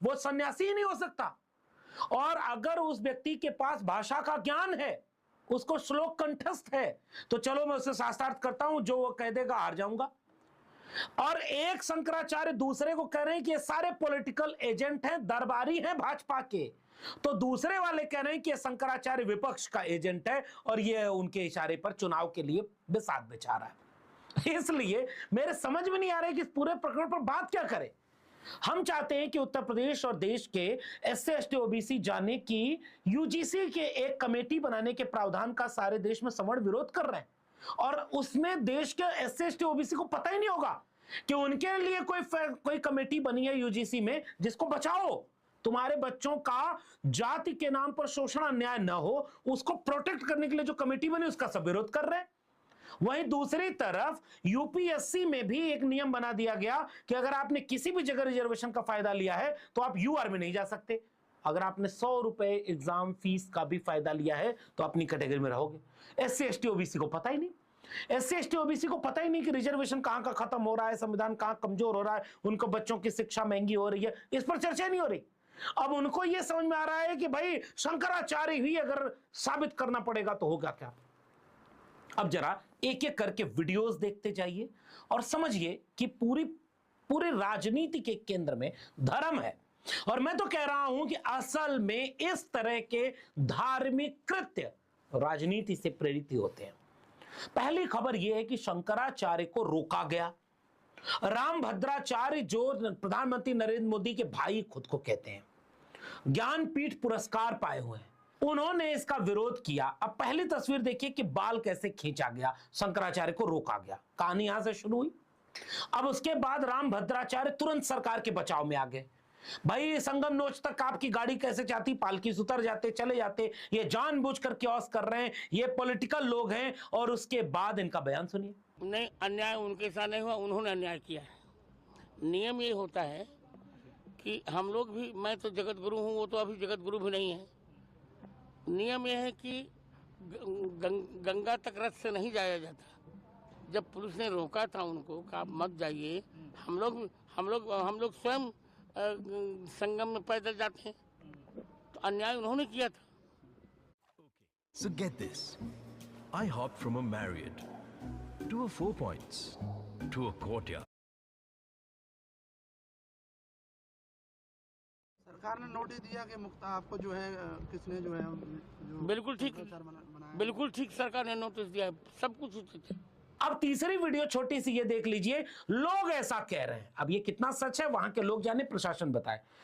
वो सन्यासी ही नहीं हो सकता। और अगर उस व्यक्ति के पास भाषा का ज्ञान है, उसको श्लोक कंठस्थ है, तो चलो मैं उससे शास्त्रार्थ करता हूं, जो वो कह देगा हार जाऊंगा। और एक शंकराचार्य दूसरे को कह रहे हैं कि ये सारे पॉलिटिकल एजेंट हैं, दरबारी हैं भाजपा के, तो दूसरे वाले कह रहे हैं कि ये शंकराचार्य विपक्ष का एजेंट है और ये उनके इशारे पर चुनाव के लिए बिसात बिछा रहा है। इसलिए मेरे समझ में नहीं आ रहा है कि इस पूरे प्रकरण पर बात क्या करें। हम चाहते हैं कि उत्तर प्रदेश और देश के एससी एसटी ओबीसी जाने की यूजीसी के एक कमेटी बनाने के प्रावधान का सारे देश में सवर्ण विरोध कर रहे हैं, और उसमें देश के एससी एसटी ओबीसी को पता ही नहीं होगा कि उनके लिए कोई कमेटी बनी है यूजीसी में जिसको बचाओ, तुम्हारे बच्चों का जाति के नाम पर शोषण अन्याय न हो, उसको प्रोटेक्ट करने के लिए जो कमेटी बनी उसका सब विरोध कर रहे हैं। वहीं दूसरी तरफ यूपीएससी में भी एक नियम बना दिया गया कि अगर आपने किसी भी जगह रिजर्वेशन का फायदा लिया है तो आप यूआर में नहीं जा सकते। अगर आपने 100 रुपए एग्जाम फीस का भी फायदा लिया है तो अपनी कैटेगरी में रहोगे। एससी एसटी ओबीसी को पता ही नहीं, एससी एसटी ओबीसी को पता ही नहीं कि रिजर्वेशन कहां का खत्म हो रहा है, संविधान कहां कमजोर हो रहा है, उनको बच्चों की शिक्षा महंगी हो रही है, इस पर चर्चा नहीं हो रही। अब उनको यह समझ में आ रहा है कि भाई शंकराचार्य ही अगर साबित करना पड़ेगा तो होगा क्या। अब जरा एक एक करके वीडियोस देखते जाइए और समझिए कि पूरी राजनीति के केंद्र में धर्म है। और मैं तो कह रहा हूं कि असल में इस तरह के धार्मिक कृत्य राजनीति से प्रेरित ही होते हैं। पहली खबर यह है कि शंकराचार्य को रोका गया। रामभद्राचार्य, जो प्रधानमंत्री नरेंद्र मोदी के भाई खुद को कहते हैं, ज्ञानपीठ पुरस्कार पाए हुए हैं, उन्होंने इसका विरोध किया। अब पहली तस्वीर देखिए कि बाल कैसे खींचा गया, शंकराचार्य को रोका गया। कहानी यहां से शुरू हुई। अब उसके बाद रामभद्राचार्य तुरंत सरकार के बचाव में आ गए। भाई संगम नोच तक आपकी गाड़ी कैसे जाती, पालकी से उतर जाते, चले जाते, ये जानबूझकर क्योस कर रहे हैं, ये पॉलिटिकल लोग हैं। और उसके बाद इनका बयान सुनिए। नहीं, अन्याय उनके साथ नहीं हुआ, उन्होंने अन्याय किया है। नियम ये होता है कि हम लोग भी, मैं तो जगत गुरु हूँ, वो तो अभी जगत गुरु भी नहीं है। नियम यह है कि गंगा तक रथ से नहीं जाया जाता। जब पुलिस ने रोका था उनको कि आप मत जाइए, हम लोग स्वयं संगम में पैदल जाते हैं, तो अन्याय उन्होंने किया था। So get this, I hopped from a Marriott to a Four Points to a Courtyard. सरकार ने नोटिस दिया कि मुक्ता आपको जो है किसने जो है जो बिल्कुल ठीक सरकार ने नोटिस दिया, सब कुछ उचित है। अब तीसरी वीडियो छोटी सी ये देख लीजिए। लोग ऐसा कह रहे हैं, अब ये कितना सच है वहां के लोग जाने, प्रशासन बताए।